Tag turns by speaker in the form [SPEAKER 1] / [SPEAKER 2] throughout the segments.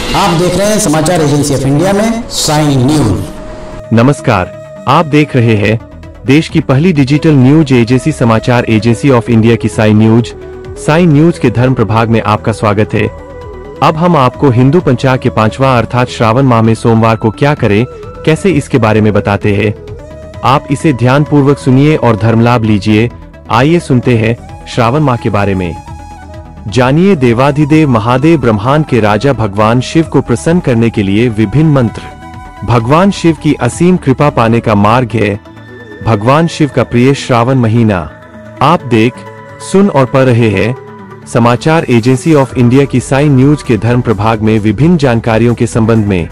[SPEAKER 1] आप देख रहे हैं समाचार एजेंसी ऑफ इंडिया में साइन न्यूज।
[SPEAKER 2] नमस्कार, आप देख रहे हैं देश की पहली डिजिटल न्यूज एजेंसी समाचार एजेंसी ऑफ इंडिया की साइन न्यूज। साइन न्यूज के धर्म प्रभाग में आपका स्वागत है। अब हम आपको हिंदू पंचांग के 5वां अर्थात श्रावण माह में सोमवार को क्या करें, कैसे इसके बारे में बताते हैं। आप इसे ध्यान पूर्वक सुनिए और धर्म लाभ लीजिए। आइए सुनते हैं श्रावण माह के बारे में। जानिए देवाधिदेव महादेव ब्रह्मांड के राजा भगवान शिव को प्रसन्न करने के लिए विभिन्न मंत्र। भगवान शिव की असीम कृपा पाने का मार्ग है भगवान शिव का प्रिय श्रावण महीना। आप देख, सुन और पढ़ रहे हैं समाचार एजेंसी ऑफ इंडिया की साइन न्यूज के धर्म प्रभाग में विभिन्न जानकारियों के संबंध में।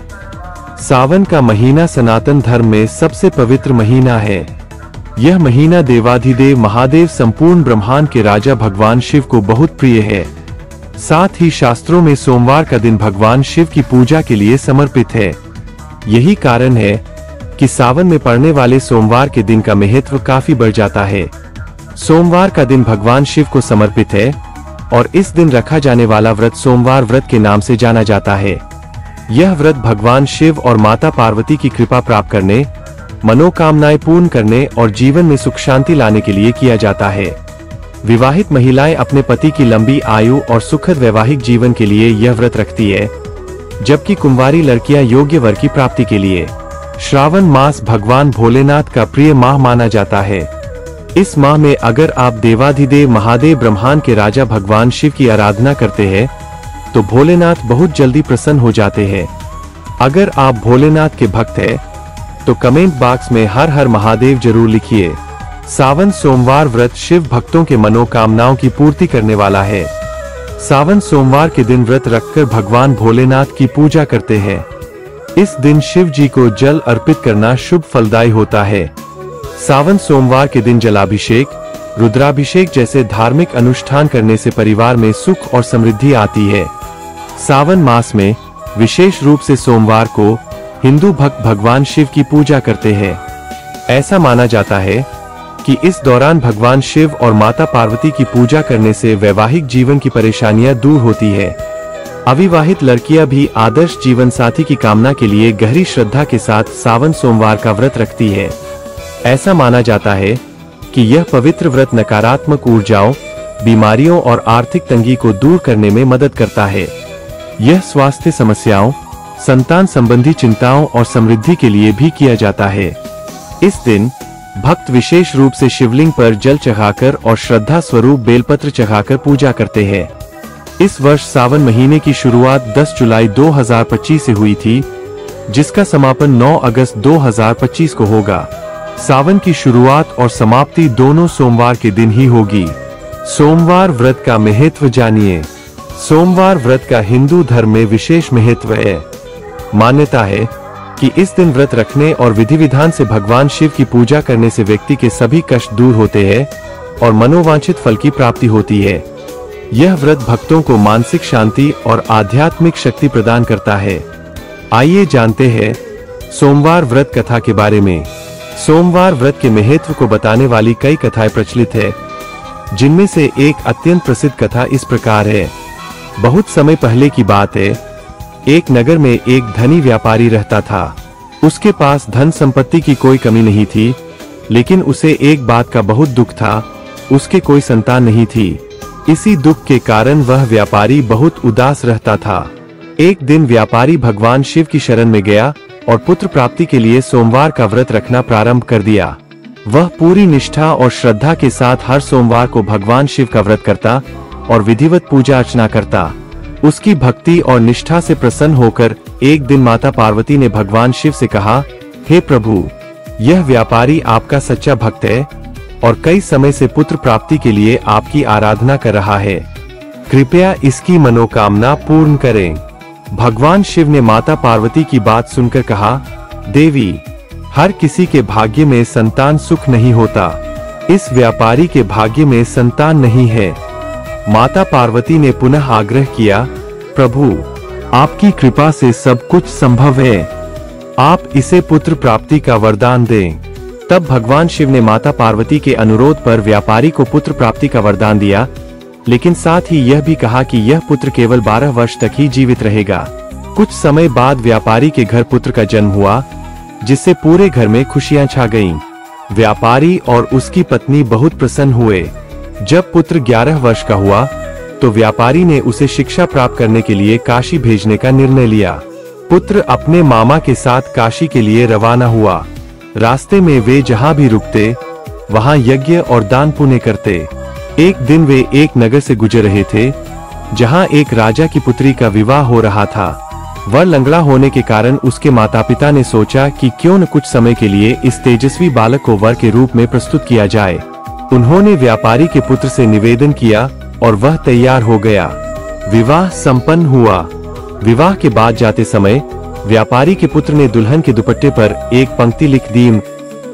[SPEAKER 2] सावन का महीना सनातन धर्म में सबसे पवित्र महीना है। यह महीना देवाधिदेव महादेव संपूर्ण ब्रह्मांड के राजा भगवान शिव को बहुत प्रिय है। साथ ही शास्त्रों में सोमवार का दिन भगवान शिव की पूजा के लिए समर्पित है। यही कारण है कि सावन में पड़ने वाले सोमवार के दिन का महत्व काफी बढ़ जाता है। सोमवार का दिन भगवान शिव को समर्पित है और इस दिन रखा जाने वाला व्रत सोमवार व्रत के नाम से जाना जाता है। यह व्रत भगवान शिव और माता पार्वती की कृपा प्राप्त करने, मनोकामनाएं पूर्ण करने और जीवन में सुख शांति लाने के लिए किया जाता है। विवाहित महिलाएं अपने पति की लंबी आयु और सुखद वैवाहिक जीवन के लिए यह व्रत रखती है, जबकि कुंवारी लड़कियां योग्य वर की प्राप्ति के लिए। श्रावण मास भगवान भोलेनाथ का प्रिय माह माना जाता है। इस माह में अगर आप देवाधिदेव महादेव ब्रह्मांड के राजा भगवान शिव की आराधना करते हैं तो भोलेनाथ बहुत जल्दी प्रसन्न हो जाते हैं। अगर आप भोलेनाथ के भक्त हैं तो कमेंट बॉक्स में हर हर महादेव जरूर लिखिए। सावन सोमवार व्रत शिव भक्तों के मनोकामनाओं की पूर्ति करने वाला है। सावन सोमवार के दिन व्रत रखकर भगवान भोलेनाथ की पूजा करते हैं। इस दिन शिव जी को जल अर्पित करना शुभ फलदायी होता है। सावन सोमवार के दिन जलाभिषेक, रुद्राभिषेक जैसे धार्मिक अनुष्ठान करने से परिवार में सुख और समृद्धि आती है। सावन मास में विशेष रूप से सोमवार को हिंदू भक्त भगवान शिव की पूजा करते हैं। ऐसा माना जाता है कि इस दौरान भगवान शिव और माता पार्वती की पूजा करने से वैवाहिक जीवन की परेशानियां दूर होती है। अविवाहित लड़कियां भी आदर्श जीवन साथी की कामना के लिए गहरी श्रद्धा के साथ सावन सोमवार का व्रत रखती है। ऐसा माना जाता है कि यह पवित्र व्रत नकारात्मक ऊर्जाओं, बीमारियों और आर्थिक तंगी को दूर करने में मदद करता है। यह स्वास्थ्य समस्याओं, संतान संबंधी चिंताओं और समृद्धि के लिए भी किया जाता है। इस दिन भक्त विशेष रूप से शिवलिंग पर जल चढ़ाकर और श्रद्धा स्वरूप बेलपत्र चढ़ाकर पूजा करते हैं। इस वर्ष सावन महीने की शुरुआत 10 जुलाई 2025 से हुई थी, जिसका समापन 9 अगस्त 2025 को होगा। सावन की शुरुआत और समाप्ति दोनों सोमवार के दिन ही होगी। सोमवार व्रत का महत्व जानिए। सोमवार व्रत का हिंदू धर्म में विशेष महत्व है। मान्यता है कि इस दिन व्रत रखने और विधि विधान से भगवान शिव की पूजा करने से व्यक्ति के सभी कष्ट दूर होते हैं और मनोवांछित फल की प्राप्ति होती है। यह व्रत भक्तों को मानसिक शांति और आध्यात्मिक शक्ति प्रदान करता है। आइए जानते हैं सोमवार व्रत कथा के बारे में। सोमवार व्रत के महत्व को बताने वाली कई कथाएं प्रचलित है, जिनमें से एक अत्यंत प्रसिद्ध कथा इस प्रकार है। बहुत समय पहले की बात है, एक नगर में एक धनी व्यापारी रहता था। उसके पास धन संपत्ति की कोई कमी नहीं थी, लेकिन उसे एक बात का बहुत दुख था, उसके कोई संतान नहीं थी। इसी दुख के कारण वह व्यापारी बहुत उदास रहता था। एक दिन व्यापारी भगवान शिव की शरण में गया और पुत्र प्राप्ति के लिए सोमवार का व्रत रखना प्रारंभ कर दिया। वह पूरी निष्ठा और श्रद्धा के साथ हर सोमवार को भगवान शिव का व्रत करता और विधिवत पूजा अर्चना करता। उसकी भक्ति और निष्ठा से प्रसन्न होकर एक दिन माता पार्वती ने भगवान शिव से कहा, हे प्रभु, यह व्यापारी आपका सच्चा भक्त है और कई समय से पुत्र प्राप्ति के लिए आपकी आराधना कर रहा है। कृपया इसकी मनोकामना पूर्ण करें। भगवान शिव ने माता पार्वती की बात सुनकर कहा, देवी, हर किसी के भाग्य में संतान सुख नहीं होता। इस व्यापारी के भाग्य में संतान नहीं है। माता पार्वती ने पुनः आग्रह किया, प्रभु, आपकी कृपा से सब कुछ संभव है, आप इसे पुत्र प्राप्ति का वरदान दें। तब भगवान शिव ने माता पार्वती के अनुरोध पर व्यापारी को पुत्र प्राप्ति का वरदान दिया, लेकिन साथ ही यह भी कहा कि यह पुत्र केवल 12 वर्ष तक ही जीवित रहेगा। कुछ समय बाद व्यापारी के घर पुत्र का जन्म हुआ, जिससे पूरे घर में खुशियां छा गईं। व्यापारी और उसकी पत्नी बहुत प्रसन्न हुए। जब पुत्र 11 वर्ष का हुआ तो व्यापारी ने उसे शिक्षा प्राप्त करने के लिए काशी भेजने का निर्णय लिया। पुत्र अपने मामा के साथ काशी के लिए रवाना हुआ। रास्ते में वे जहां भी रुकते वहां यज्ञ और दान पुण्य करते। एक दिन वे एक नगर से गुजर रहे थे जहां एक राजा की पुत्री का विवाह हो रहा था। वर लंगड़ा होने के कारण उसके माता पिता ने सोचा कि क्यों न कुछ समय के लिए इस तेजस्वी बालक को वर के रूप में प्रस्तुत किया जाए। उन्होंने व्यापारी के पुत्र से निवेदन किया और वह तैयार हो गया। विवाह संपन्न हुआ। विवाह के बाद जाते समय व्यापारी के पुत्र ने दुल्हन के दुपट्टे पर एक पंक्ति लिख दी,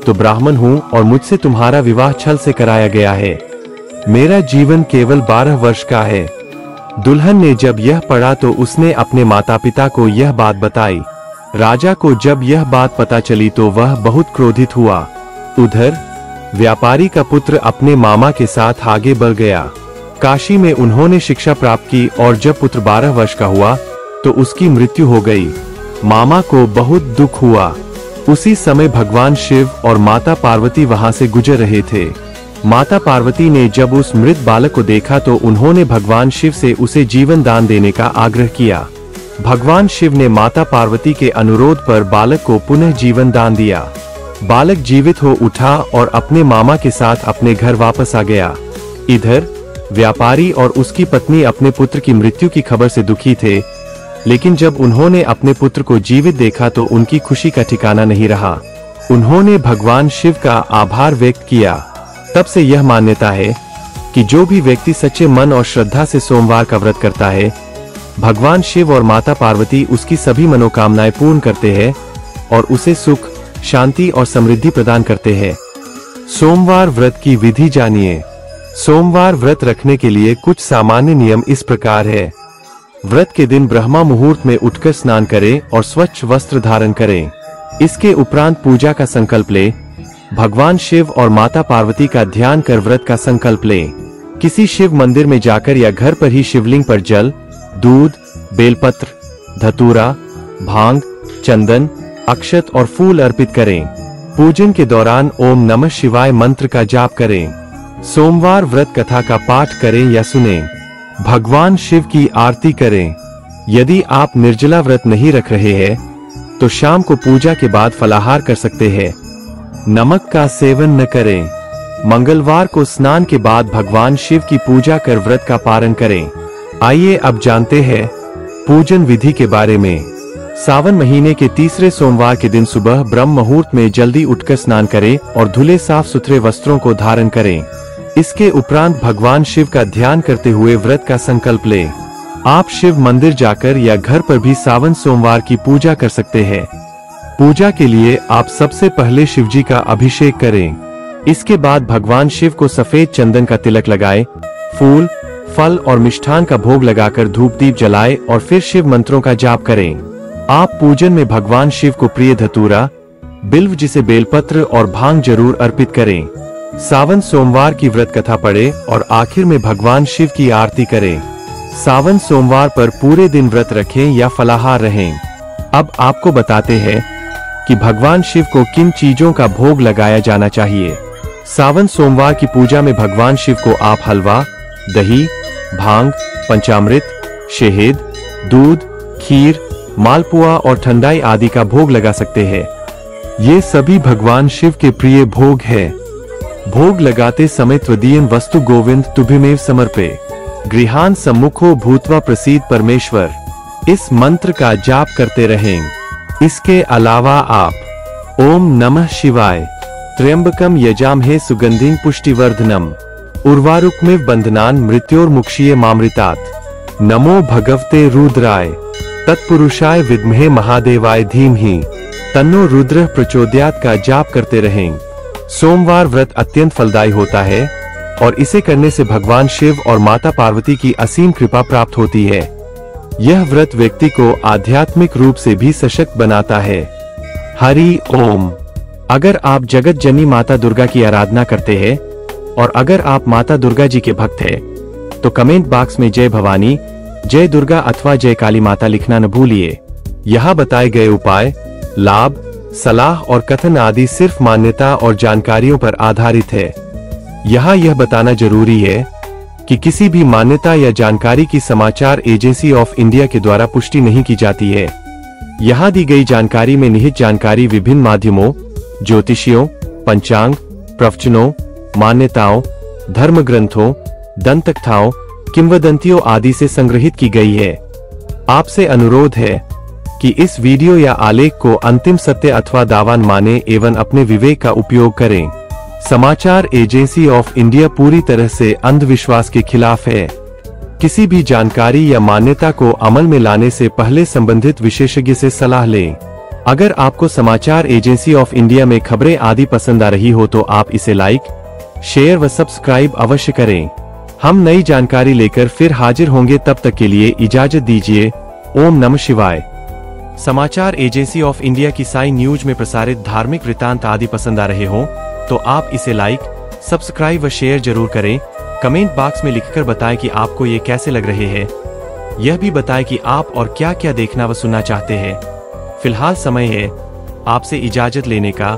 [SPEAKER 2] तो ब्राह्मण हूँ और मुझसे तुम्हारा विवाह छल से कराया गया है। मेरा जीवन केवल 12 वर्ष का है। दुल्हन ने जब यह पढ़ा तो उसने अपने माता पिता को यह बात बताई। राजा को जब यह बात पता चली तो वह बहुत क्रोधित हुआ। उधर व्यापारी का पुत्र अपने मामा के साथ आगे बढ़ गया। काशी में उन्होंने शिक्षा प्राप्त की और जब पुत्र 12 वर्ष का हुआ तो उसकी मृत्यु हो गई। मामा को बहुत दुख हुआ। उसी समय भगवान शिव और माता पार्वती वहां से गुजर रहे थे। माता पार्वती ने जब उस मृत बालक को देखा तो उन्होंने भगवान शिव से उसे जीवन दान देने का आग्रह किया। भगवान शिव ने माता पार्वती के अनुरोध पर बालक को पुनः जीवन दान दिया। बालक जीवित हो उठा और अपने मामा के साथ अपने घर वापस आ गया। इधर व्यापारी और उसकी पत्नी अपने पुत्र की मृत्यु की खबर से दुखी थे, लेकिन जब उन्होंने अपने पुत्र को जीवित देखा तो उनकी खुशी का ठिकाना नहीं रहा। उन्होंने भगवान शिव का आभार व्यक्त किया। तब से यह मान्यता है कि जो भी व्यक्ति सच्चे मन और श्रद्धा से सोमवार का व्रत करता है, भगवान शिव और माता पार्वती उसकी सभी मनोकामनाएं पूर्ण करते हैं और उसे सुख, शांति और समृद्धि प्रदान करते हैं। सोमवार व्रत की विधि जानिए। सोमवार व्रत रखने के लिए कुछ सामान्य नियम इस प्रकार है। व्रत के दिन ब्रह्मा मुहूर्त में उठकर स्नान करें और स्वच्छ वस्त्र धारण करें। इसके उपरांत पूजा का संकल्प ले। भगवान शिव और माता पार्वती का ध्यान कर व्रत का संकल्प लें। किसी शिव मंदिर में जाकर या घर पर ही शिवलिंग पर जल, दूध, बेलपत्र, धतूरा, भांग, चंदन, अक्षत और फूल अर्पित करें। पूजन के दौरान ओम नमः शिवाय मंत्र का जाप करें। सोमवार व्रत कथा का पाठ करें या सुनें। भगवान शिव की आरती करें। यदि आप निर्जला व्रत नहीं रख रहे हैं तो शाम को पूजा के बाद फलाहार कर सकते हैं। नमक का सेवन न करें। मंगलवार को स्नान के बाद भगवान शिव की पूजा कर व्रत का पारण करें। आइए अब जानते हैं पूजन विधि के बारे में। सावन महीने के तीसरे सोमवार के दिन सुबह ब्रह्म मुहूर्त में जल्दी उठकर स्नान करें और धुले साफ सुथरे वस्त्रों को धारण करें। इसके उपरांत भगवान शिव का ध्यान करते हुए व्रत का संकल्प लें। आप शिव मंदिर जाकर या घर पर भी सावन सोमवार की पूजा कर सकते हैं। पूजा के लिए आप सबसे पहले शिव जी का अभिषेक करें। इसके बाद भगवान शिव को सफेद चंदन का तिलक लगाएं, फूल, फल और मिष्ठान का भोग लगाकर धूप दीप जलाएं और फिर शिव मंत्रों का जाप करें। आप पूजन में भगवान शिव को प्रिय धतूरा, बिल्व जिसे बेलपत्र और भांग जरूर अर्पित करें। सावन सोमवार की व्रत कथा पढ़ें और आखिर में भगवान शिव की आरती करें। सावन सोमवार पर पूरे दिन व्रत रखें या फलाहार रहें। अब आपको बताते हैं कि भगवान शिव को किन चीजों का भोग लगाया जाना चाहिए। सावन सोमवार की पूजा में भगवान शिव को आप हलवा, दही, भांग, पंचामृत, शहद, दूध, खीर, मालपुआ और ठंडाई आदि का भोग लगा सकते हैं। ये सभी भगवान शिव के प्रिय भोग है। भोग लगाते समय त्वदीयं वस्तु गोविंद तुभ्यमेव समर्पे, गृहान सम्मुखो भूत्वा प्रसीद परमेश्वर, इस मंत्र का जाप करते रहें। इसके अलावा आप ओम नमः शिवाय, त्र्यंबकम यजामहे सुगंधिं पुष्टिवर्धनम, उर्वारुकमिव बंधनान मृत्योर्मुक्षीय मामृतात्, नमो भगवते रुद्राय, तत्पुरुषाय विद्महे महादेवाय धीमहि, तन्नो रुद्र प्रचोदयात् का जाप करते रहें। सोमवार व्रत अत्यंत फलदायी होता है और इसे करने से भगवान शिव और माता पार्वती की असीम कृपा प्राप्त होती है। यह व्रत व्यक्ति को आध्यात्मिक रूप से भी सशक्त बनाता है। हरि ओम। अगर आप जगत जननी माता दुर्गा की आराधना करते हैं और अगर आप माता दुर्गा जी के भक्त हैं, तो कमेंट बॉक्स में जय भवानी, जय दुर्गा अथवा जय काली माता लिखना न भूलिए। यहाँ बताए गए उपाय, लाभ, सलाह और कथन आदि सिर्फ मान्यता और जानकारियों पर आधारित है। यहाँ यह बताना जरूरी है कि किसी भी मान्यता या जानकारी की समाचार एजेंसी ऑफ इंडिया के द्वारा पुष्टि नहीं की जाती है। यहाँ दी गई जानकारी में निहित जानकारी विभिन्न माध्यमों, ज्योतिषियों, पंचांग, प्रवचनों, मान्यताओं, धर्म ग्रंथों, दंतकथाओं, किंवदंतियों आदि से संग्रहित की गई है। आपसे अनुरोध है कि इस वीडियो या आलेख को अंतिम सत्य अथवा दावान माने एवं अपने विवेक का उपयोग करें। समाचार एजेंसी ऑफ इंडिया पूरी तरह से अंधविश्वास के खिलाफ है। किसी भी जानकारी या मान्यता को अमल में लाने से पहले संबंधित विशेषज्ञ से सलाह लें। अगर आपको समाचार एजेंसी ऑफ इंडिया में खबरें आदि पसंद आ रही हो तो आप इसे लाइक, शेयर व सब्सक्राइब अवश्य करें। हम नई जानकारी लेकर फिर हाजिर होंगे, तब तक के लिए इजाजत दीजिए। ओम नमः शिवाय। समाचार एजेंसी ऑफ इंडिया की साई न्यूज में प्रसारित धार्मिक वृत्तांत आदि पसंद आ रहे हो तो आप इसे लाइक, सब्सक्राइब व शेयर जरूर करें। कमेंट बॉक्स में लिखकर बताएं कि आपको ये कैसे लग रहे हैं। यह भी बताएं कि आप और क्या क्या देखना व सुनना चाहते हैं। फिलहाल समय है आपसे इजाजत लेने का।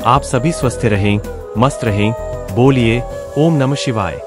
[SPEAKER 2] आप सभी स्वस्थ रहें, मस्त रहें। बोलिए ओम नमः शिवाय।